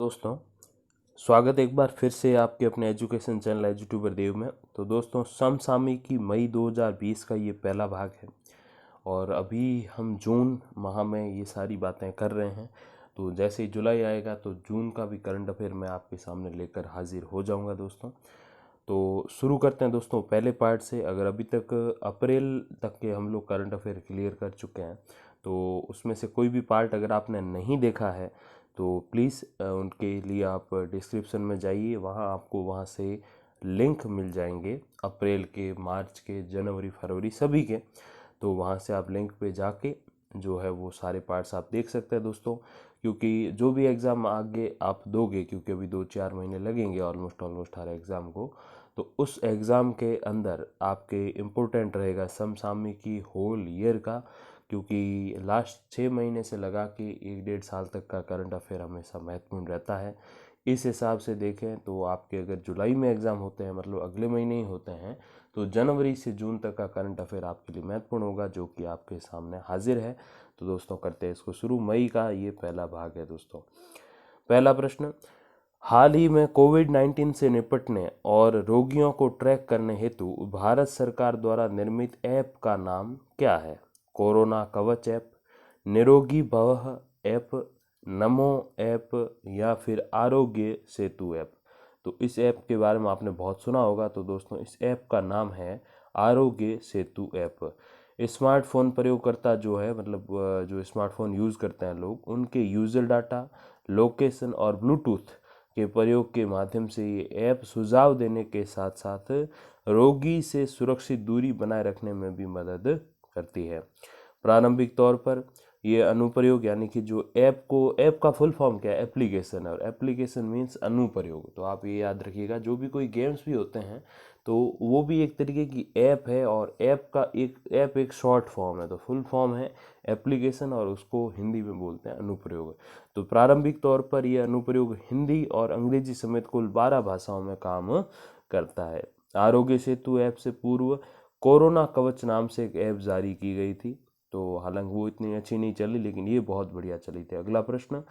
दोस्तों, स्वागत एक बार फिर से आपके अपने एजुकेशन चैनल एजुट्यूबर देव में। तो दोस्तों, समसामयिकी मई 2020 का ये पहला भाग है और अभी हम जून माह में ये सारी बातें कर रहे हैं। तो जैसे ही जुलाई आएगा तो जून का भी करंट अफेयर मैं आपके सामने लेकर हाजिर हो जाऊंगा दोस्तों। तो शुरू करते हैं दोस्तों पहले पार्ट से। अगर अभी तक अप्रैल तक के हम लोग करंट अफेयर क्लियर कर चुके हैं तो उसमें से कोई भी पार्ट अगर आपने नहीं देखा है तो प्लीज़ उनके लिए आप डिस्क्रिप्शन में जाइए, वहाँ आपको वहाँ से लिंक मिल जाएंगे अप्रैल के, मार्च के, जनवरी, फरवरी सभी के। तो वहाँ से आप लिंक पे जाके जो है वो सारे पार्ट्स आप देख सकते हैं दोस्तों। क्योंकि जो भी एग्ज़ाम आगे आप दोगे, क्योंकि अभी 2-4 महीने लगेंगे ऑलमोस्ट हर एग्ज़ाम को, तो उस एग्ज़ाम के अंदर आपके इम्पोर्टेंट रहेगा समसामयिकी होल ईयर का। क्योंकि लास्ट 6 महीने से लगा के 1-1.5 साल तक का करंट अफेयर हमेशा महत्वपूर्ण रहता है। इस हिसाब से देखें तो आपके अगर जुलाई में एग्ज़ाम होते हैं, मतलब अगले महीने ही होते हैं, तो जनवरी से जून तक का करंट अफेयर आपके लिए महत्वपूर्ण होगा, जो कि आपके सामने हाजिर है। तो दोस्तों करते हैं इसको शुरू। मई का ये पहला भाग है दोस्तों। पहला प्रश्न, हाल ही में कोविड-19 से निपटने और रोगियों को ट्रैक करने हेतु भारत सरकार द्वारा निर्मित ऐप का नाम क्या है? कोरोना कवच ऐप, निरोगी भव ऐप, नमो ऐप या फिर आरोग्य सेतु ऐप। तो इस ऐप के बारे में आपने बहुत सुना होगा। तो दोस्तों इस ऐप का नाम है आरोग्य सेतु ऐप। स्मार्टफोन प्रयोगकर्ता जो है, मतलब जो स्मार्टफोन यूज़ करते हैं लोग, उनके यूज़र डाटा, लोकेशन और ब्लूटूथ के प्रयोग के माध्यम से ये ऐप सुझाव देने के साथ साथ रोगी से सुरक्षित दूरी बनाए रखने में भी मदद करती है। प्रारंभिक तौर पर ये अनुप्रयोग, यानी कि जो ऐप का फुल फॉर्म क्या है? एप्लीकेशन, और एप्लीकेशन मीन्स अनुप्रयोग। तो आप ये याद रखिएगा, जो भी कोई गेम्स भी होते हैं तो वो भी एक तरीके की ऐप है, और ऐप एक शॉर्ट फॉर्म है। तो फुल फॉर्म है एप्लीकेशन और उसको हिंदी में बोलते हैं अनुप्रयोग। तो प्रारंभिक तौर पर यह अनुप्रयोग हिंदी और अंग्रेजी समेत कुल 12 भाषाओं में काम करता है। आरोग्य सेतु ऐप से पूर्व कोरोना कवच नाम से एक ऐप जारी की गई थी। तो हालांकि वो इतनी अच्छी नहीं चली, लेकिन ये बहुत बढ़िया चली थी। अगला प्रश्न,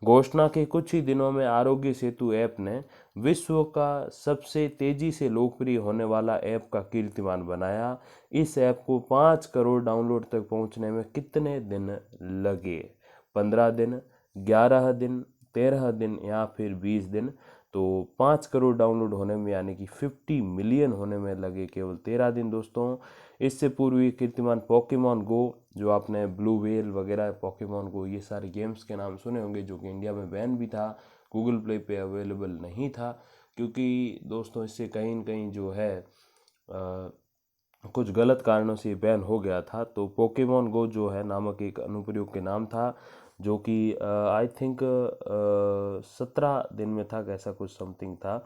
घोषणा के कुछ ही दिनों में आरोग्य सेतु ऐप ने विश्व का सबसे तेजी से लोकप्रिय होने वाला ऐप का कीर्तिमान बनाया। इस ऐप को 5 करोड़ डाउनलोड तक पहुंचने में कितने दिन लगे? 15 दिन, 11 दिन, 13 दिन या फिर 20 दिन? तो 5 करोड़ डाउनलोड होने में, यानी कि 50 मिलियन होने में लगे केवल 13 दिन दोस्तों। इससे पूर्व ये कीर्तिमान पोकेमॉन गो, जो आपने ब्लू व्हेल वगैरह, पोकेमॉन गो, ये सारे गेम्स के नाम सुने होंगे, जो कि इंडिया में बैन भी था, गूगल प्ले पे अवेलेबल नहीं था। क्योंकि दोस्तों इससे कहीं न कहीं जो है कुछ गलत कारणों से बैन हो गया था। तो पोकेमॉन गो जो है नामक एक अनुप्रयोग के नाम था, जो कि आई थिंक 17 दिन में था, कैसा कुछ समथिंग था।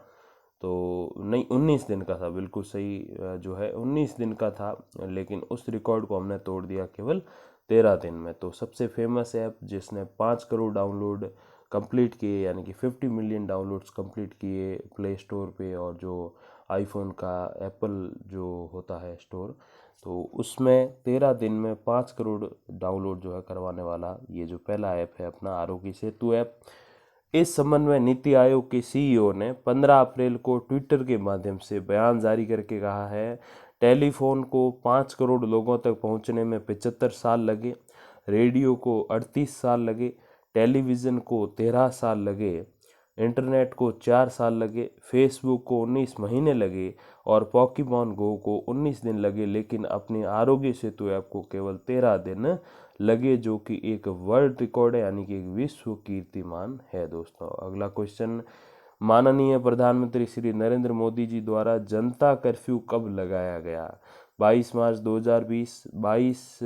तो नहीं, 19 दिन का था, बिल्कुल सही जो है 19 दिन का था। लेकिन उस रिकॉर्ड को हमने तोड़ दिया केवल 13 दिन में। तो सबसे फेमस ऐप जिसने 5 करोड़ डाउनलोड कंप्लीट किए, यानी कि 50 मिलियन डाउनलोड्स कंप्लीट किए प्ले स्टोर पे, और जो आईफोन का एप्पल जो होता है स्टोर, तो उसमें 13 दिन में 5 करोड़ डाउनलोड जो है करवाने वाला ये जो पहला ऐप है अपना आरोग्य सेतु ऐप। इस संबंध में नीति आयोग के सीईओ ने 15 अप्रैल को ट्विटर के माध्यम से बयान जारी करके कहा है, टेलीफोन को 5 करोड़ लोगों तक पहुंचने में 75 साल लगे, रेडियो को 38 साल लगे, टेलीविज़न को 13 साल लगे, इंटरनेट को 4 साल लगे, फेसबुक को 19 महीने लगे और पोकेमॉन गो को 19 दिन लगे, लेकिन अपने आरोग्य सेतु ऐप को केवल 13 दिन लगे, जो कि एक वर्ल्ड रिकॉर्ड है, यानी कि एक विश्व कीर्तिमान है दोस्तों। अगला क्वेश्चन, माननीय प्रधानमंत्री श्री नरेंद्र मोदी जी द्वारा जनता कर्फ्यू कब लगाया गया? 22 मार्च 2020,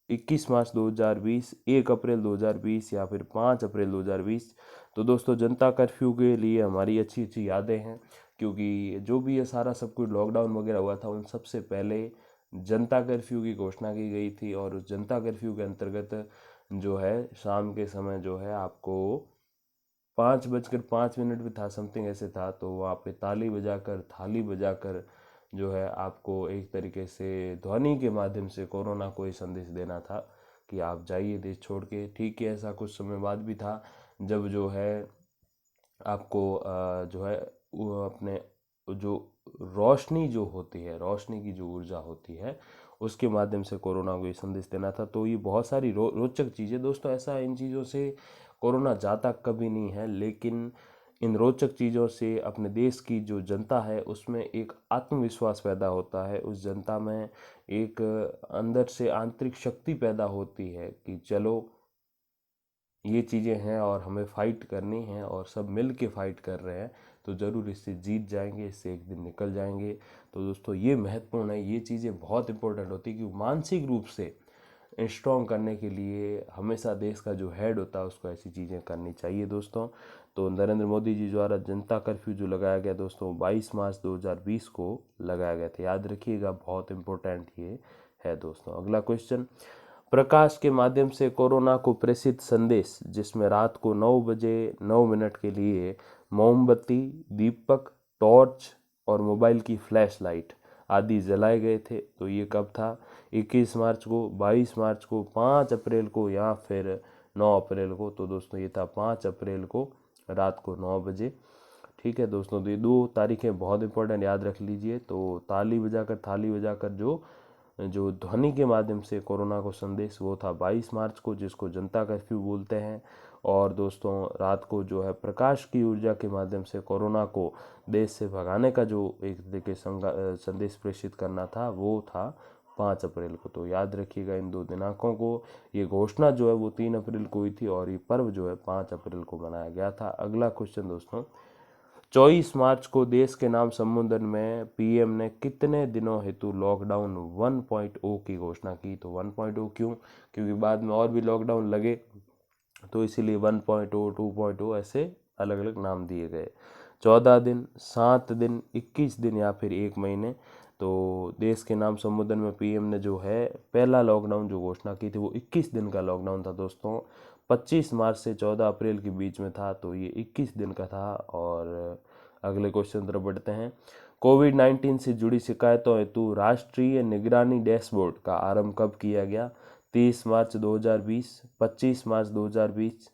21 मार्च 2020, 1 अप्रैल 2020 या फिर 5 अप्रैल 2020? तो दोस्तों जनता कर्फ्यू के लिए हमारी अच्छी अच्छी यादें हैं, क्योंकि जो भी ये सारा सब कुछ लॉकडाउन वगैरह हुआ था, उन सबसे पहले जनता कर्फ्यू की घोषणा की गई थी। और उस जनता कर्फ्यू के अंतर्गत जो है शाम के समय जो है आपको 5:05 भी था, समथिंग ऐसे था। तो वहाँ पे ताली बजाकर, थाली बजाकर जो है आपको एक तरीके से ध्वनि के माध्यम से कोरोना को ये संदेश देना था कि आप जाइए देश छोड़ के। ठीक है, ऐसा कुछ समय बाद भी था जब जो है आपको जो है वो अपने जो रोशनी जो होती है, रोशनी की जो ऊर्जा होती है, उसके माध्यम से कोरोना को ये संदेश देना था। तो ये बहुत सारी रोचक चीज़ें दोस्तों, ऐसा इन चीज़ों से कोरोना जाता कभी नहीं है, लेकिन इन रोचक चीज़ों से अपने देश की जो जनता है उसमें एक आत्मविश्वास पैदा होता है, उस जनता में एक अंदर से आंतरिक शक्ति पैदा होती है कि चलो ये चीज़ें हैं और हमें फाइट करनी है, और सब मिल के फाइट कर रहे हैं तो ज़रूर इससे जीत जाएंगे, इससे एक दिन निकल जाएंगे। तो दोस्तों ये महत्वपूर्ण है, ये चीज़ें बहुत इंपॉर्टेंट होती है कि मानसिक रूप से स्ट्रॉन्ग करने के लिए हमेशा देश का जो हेड होता है उसको ऐसी चीज़ें करनी चाहिए दोस्तों। तो नरेंद्र मोदी जी द्वारा जनता कर्फ्यू जो लगाया गया दोस्तों 22 मार्च 2020 को लगाया गया था, याद रखिएगा, बहुत इंपॉर्टेंट ये है दोस्तों। अगला क्वेश्चन, प्रकाश के माध्यम से कोरोना को प्रेषित संदेश, जिसमें रात को 9 बजे 9 मिनट के लिए मोमबत्ती, दीपक, टॉर्च और मोबाइल की फ्लैश लाइट आदि जलाए गए थे, तो ये कब था? 21 मार्च को, 22 मार्च को, 5 अप्रैल को या फिर 9 अप्रैल को? तो दोस्तों ये था 5 अप्रैल को रात को 9 बजे। ठीक है दोस्तों, तो ये 2 तारीखें बहुत इंपॉर्टेंट, याद रख लीजिए। तो ताली बजाकर, थाली बजाकर जो जो ध्वनि के माध्यम से कोरोना को संदेश, वो था 22 मार्च को, जिसको जनता कर्फ्यू बोलते हैं। और दोस्तों रात को जो है प्रकाश की ऊर्जा के माध्यम से कोरोना को देश से भगाने का जो एक तरीके संदेश प्रेषित करना था, वो था 5 अप्रैल को। तो याद रखिएगा इन 2 दिनांकों को। ये घोषणा जो है वो 3 अप्रैल को हुई थी और ये पर्व जो है 5 अप्रैल को मनाया गया था। अगला क्वेश्चन दोस्तों, 24 मार्च को देश के नाम संबोधन में पीएम ने कितने दिनों हेतु लॉकडाउन 1.0 की घोषणा की? तो 1.0 क्यों? क्योंकि बाद में और भी लॉकडाउन लगे, तो इसीलिए 1.0, 2.0 ऐसे अलग अलग नाम दिए गए। 14 दिन, 7 दिन, 21 दिन या फिर 1 महीने? तो देश के नाम संबोधन में पीएम ने जो है पहला लॉकडाउन जो घोषणा की थी वो 21 दिन का लॉकडाउन था दोस्तों। 25 मार्च से 14 अप्रैल के बीच में था, तो ये 21 दिन का था। और अगले क्वेश्चन तरफ बढ़ते हैं, कोविड-19 से जुड़ी शिकायतों हेतु राष्ट्रीय निगरानी डैशबोर्ड का आरंभ कब किया गया? 30 मार्च 2020, 25 मार्च 2020,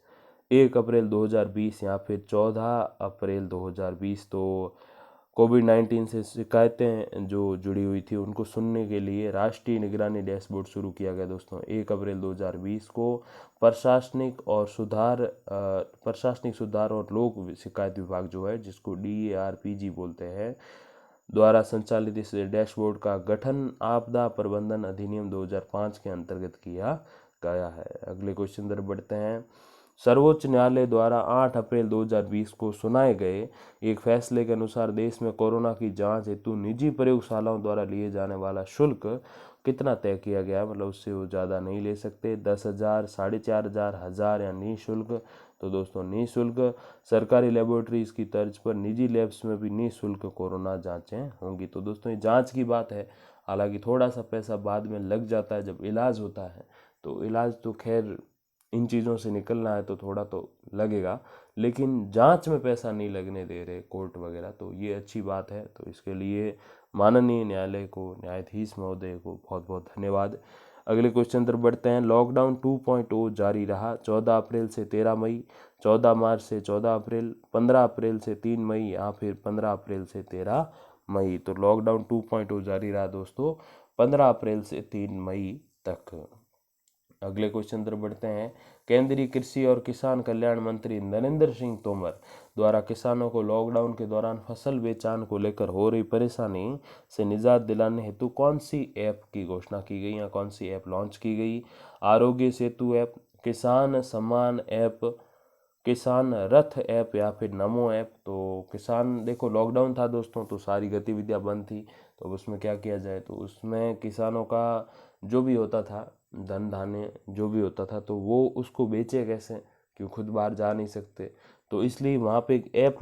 1 अप्रैल 2020 या फिर 14 अप्रैल 2020? तो कोविड-19 से शिकायतें जो जुड़ी हुई थी उनको सुनने के लिए राष्ट्रीय निगरानी डैशबोर्ड शुरू किया गया दोस्तों 1 अप्रैल 2020 को। प्रशासनिक सुधार और लोक शिकायत विभाग जो है, जिसको DARPG बोलते हैं, द्वारा संचालित इस डैशबोर्ड का गठन आपदा प्रबंधन अधिनियम 2005 के अंतर्गत किया गया है। अगले क्वेश्चन तरफ बढ़ते हैं, सर्वोच्च न्यायालय द्वारा 8 अप्रैल 2020 को सुनाए गए एक फैसले के अनुसार देश में कोरोना की जांच हेतु निजी प्रयोगशालाओं द्वारा लिए जाने वाला शुल्क कितना तय किया गया है? मतलब उससे वो ज़्यादा नहीं ले सकते, 10,000, 4,500, 1,000 या निःशुल्क? तो दोस्तों निःशुल्क। सरकारी लेबोरेटरीज की तर्ज पर निजी लैब्स में भी निःशुल्क कोरोना जांचें होंगी। तो दोस्तों ये जांच की बात है, हालांकि थोड़ा सा पैसा बाद में लग जाता है जब इलाज होता है, तो इलाज तो खैर इन चीज़ों से निकलना है तो थोड़ा तो लगेगा, लेकिन जांच में पैसा नहीं लगने दे रहे कोर्ट वगैरह, तो ये अच्छी बात है। तो इसके लिए माननीय न्यायालय को, न्यायाधीश महोदय को बहुत बहुत धन्यवाद। अगले क्वेश्चन तरफ बढ़ते हैं, लॉकडाउन 2.0 जारी रहा 14 अप्रैल से 13 मई, 14 मार्च से 14 अप्रैल, 15 अप्रैल से 3 मई या फिर 15 अप्रैल से 13 मई? तो लॉकडाउन 2.0 जारी रहा दोस्तों 15 अप्रैल से 3 मई तक। अगले क्वेश्चन तरफ बढ़ते हैं, केंद्रीय कृषि और किसान कल्याण मंत्री नरेंद्र सिंह तोमर द्वारा किसानों को लॉकडाउन के दौरान फसल बेचान को लेकर हो रही परेशानी से निजात दिलाने हेतु कौन सी ऐप की घोषणा की गई या कौन सी ऐप लॉन्च की गई? आरोग्य सेतु ऐप, किसान सम्मान ऐप, किसान रथ ऐप या फिर नमो ऐप? तो किसान, देखो लॉकडाउन था दोस्तों तो सारी गतिविधियां बंद थी, तो उसमें क्या किया जाए, तो उसमें किसानों का जो भी होता था, धन धान्य जो भी होता था, तो वो उसको बेचे कैसे, क्यों खुद बाहर जा नहीं सकते, तो इसलिए वहाँ पे एक ऐप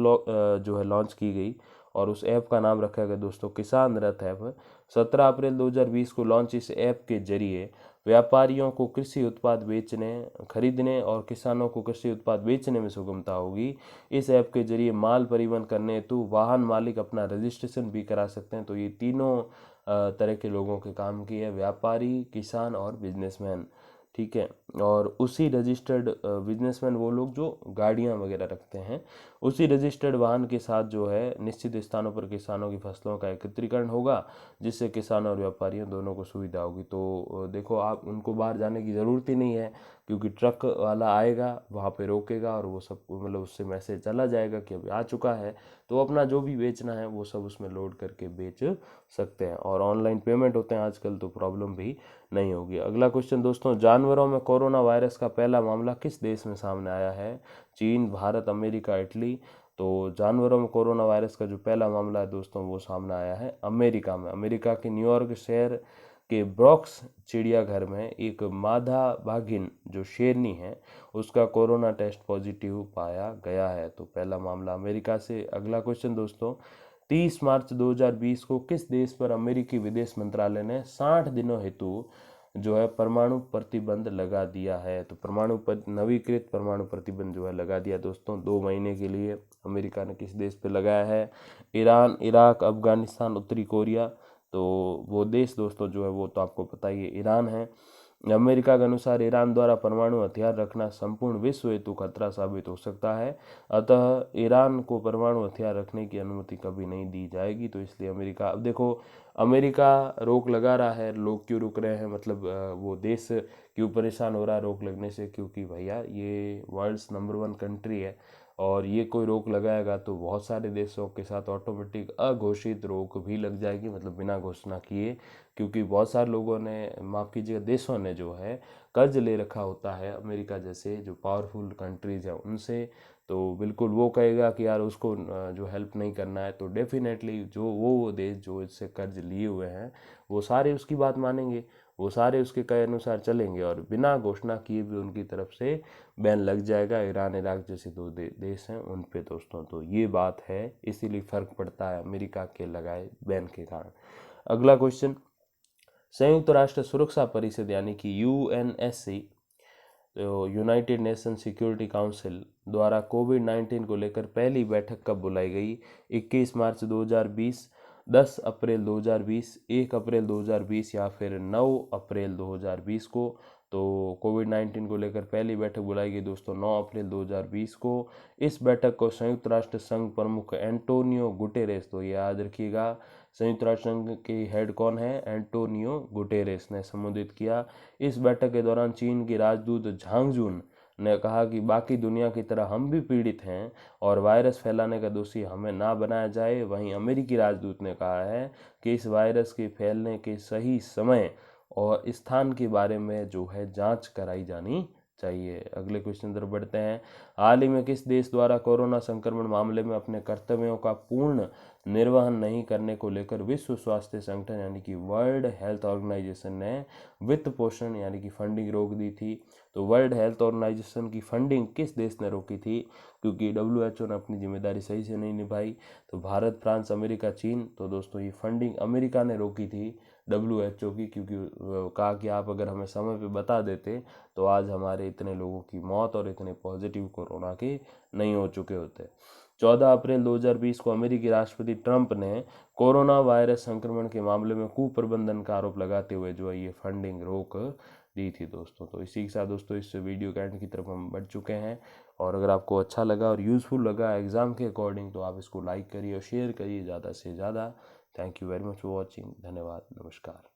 जो है लॉन्च की गई और उस ऐप का नाम रखा गया दोस्तों किसान रथ ऐप। 17 अप्रैल 2020 को लॉन्च इस ऐप के जरिए व्यापारियों को कृषि उत्पाद बेचने, खरीदने और किसानों को कृषि उत्पाद बेचने में सुगमता होगी। इस ऐप के जरिए माल परिवहन करने हेतु वाहन मालिक अपना रजिस्ट्रेशन भी करा सकते हैं। तो ये तीनों तरह के लोगों के काम की है, व्यापारी, किसान और बिजनेसमैन। ठीक है, और उसी रजिस्टर्ड बिजनेसमैन वो लोग जो गाड़ियां वगैरह रखते हैं, उसी रजिस्टर्ड वाहन के साथ जो है निश्चित स्थानों पर किसानों की फसलों का एकत्रीकरण होगा, जिससे किसानों और व्यापारियों दोनों को सुविधा होगी। तो देखो, आप उनको बाहर जाने की ज़रूरत ही नहीं है, क्योंकि ट्रक वाला आएगा वहाँ पे रोकेगा और वो सब मतलब उससे मैसेज चला जाएगा कि अभी आ चुका है, तो अपना जो भी बेचना है वो सब उसमें लोड करके बेच सकते हैं। और ऑनलाइन पेमेंट होते हैं आजकल, तो प्रॉब्लम भी नहीं होगी। अगला क्वेश्चन दोस्तों, जानवरों में कोरोना वायरस का पहला मामला किस देश में सामने आया है? चीन, भारत, अमेरिका, इटली। तो जानवरों में कोरोना वायरस का जो पहला मामला है दोस्तों, वो सामने आया है अमेरिका में। अमेरिका के न्यूयॉर्क शहर के ब्रॉक्स चिड़ियाघर में एक मादा बाघिन जो शेरनी है, उसका कोरोना टेस्ट पॉजिटिव पाया गया है। तो पहला मामला अमेरिका से। अगला क्वेश्चन दोस्तों, 30 मार्च 2020 को किस देश पर अमेरिकी विदेश मंत्रालय ने 60 दिनों हेतु जो है परमाणु प्रतिबंध लगा दिया है? तो नवीकृत परमाणु प्रतिबंध जो है लगा दिया दोस्तों 2 महीने के लिए। अमेरिका ने किस देश पे लगाया है? ईरान, इराक, अफगानिस्तान, उत्तरी कोरिया। तो वो देश दोस्तों जो है वो तो आपको पता ही है, ईरान है। अमेरिका के अनुसार ईरान द्वारा परमाणु हथियार रखना संपूर्ण विश्व हेतु खतरा साबित हो सकता है, अतः ईरान को परमाणु हथियार रखने की अनुमति कभी नहीं दी जाएगी। तो इसलिए अमेरिका, अब देखो अमेरिका रोक लगा रहा है, लोग क्यों रुक रहे हैं, मतलब वो देश क्यों परेशान हो रहा है रोक लगने से? क्योंकि भैया ये वर्ल्ड्स नंबर 1 कंट्री है, और ये कोई रोक लगाएगा तो बहुत सारे देशों के साथ ऑटोमेटिक अघोषित रोक भी लग जाएगी, मतलब बिना घोषणा किए। क्योंकि बहुत सारे लोगों ने, माफ़ कीजिएगा, देशों ने जो है कर्ज ले रखा होता है अमेरिका जैसे जो पावरफुल कंट्रीज हैं उनसे। तो बिल्कुल वो कहेगा कि यार उसको जो हेल्प नहीं करना है, तो डेफिनेटली जो वो देश जो इससे कर्ज लिए हुए हैं वो सारे उसकी बात मानेंगे, वो सारे उसके कहे अनुसार चलेंगे, और बिना घोषणा किए भी उनकी तरफ से बैन लग जाएगा। ईरान, इराक जैसे 2 देश हैं उन पे दोस्तों। तो ये बात है, इसीलिए फ़र्क पड़ता है अमेरिका के लगाए बैन के कारण। अगला क्वेश्चन, संयुक्त राष्ट्र सुरक्षा परिषद यानी कि यूएनएससी, तो यूनाइटेड नेशन सिक्योरिटी काउंसिल द्वारा कोविड-19 को लेकर पहली बैठक कब बुलाई गई? 21 मार्च 2020, 10 अप्रैल 2020, 1 अप्रैल 2020 या फिर 9 अप्रैल 2020 को? तो कोविड-19 को लेकर पहली बैठक बुलाई गई दोस्तों 9 अप्रैल 2020 को। इस बैठक को संयुक्त राष्ट्र संघ प्रमुख एंटोनियो गुटेरेस, तो ये याद रखिएगा, संयुक्त राष्ट्र संघ के हेड कौन है? एंटोनियो गुटेरेस ने संबोधित किया। इस बैठक के दौरान चीन की राजदूत झांग जून ने कहा कि बाकी दुनिया की तरह हम भी पीड़ित हैं और वायरस फैलाने का दोषी हमें ना बनाया जाए। वहीं अमेरिकी राजदूत ने कहा है कि इस वायरस के फैलने के सही समय और स्थान के बारे में जो है जांच कराई जानी चाहिए। अगले क्वेश्चन तरफ बढ़ते हैं। हाल ही में किस देश द्वारा कोरोना संक्रमण मामले में अपने कर्तव्यों का पूर्ण निर्वहन नहीं करने को लेकर विश्व स्वास्थ्य संगठन यानी कि वर्ल्ड हेल्थ ऑर्गेनाइजेशन ने वित्त पोषण यानी कि फंडिंग रोक दी थी? तो वर्ल्ड हेल्थ ऑर्गेनाइजेशन की फंडिंग किस देश ने रोकी थी? क्योंकि WHO ने अपनी जिम्मेदारी सही से नहीं निभाई। तो भारत, फ्रांस, अमेरिका, चीन। तो दोस्तों ये फंडिंग अमेरिका ने रोकी थी WHO की, क्योंकि कहा कि आप अगर हमें समय पे बता देते तो आज हमारे इतने लोगों की मौत और इतने पॉजिटिव कोरोना के नहीं हो चुके होते। 14 अप्रैल 2020 को अमेरिकी राष्ट्रपति ट्रंप ने कोरोना वायरस संक्रमण के मामले में कुप्रबंधन का आरोप लगाते हुए जो है ये फंडिंग रोक दी थी दोस्तों। तो इसी के साथ दोस्तों इस वीडियो के एंड की तरफ हम बढ़ चुके हैं, और अगर आपको अच्छा लगा और यूज़फुल लगा एग्ज़ाम के अकॉर्डिंग तो आप इसको लाइक करिए और शेयर करिए ज़्यादा से ज़्यादा। Thank you very much for watching. धन्यवाद, नमस्कार।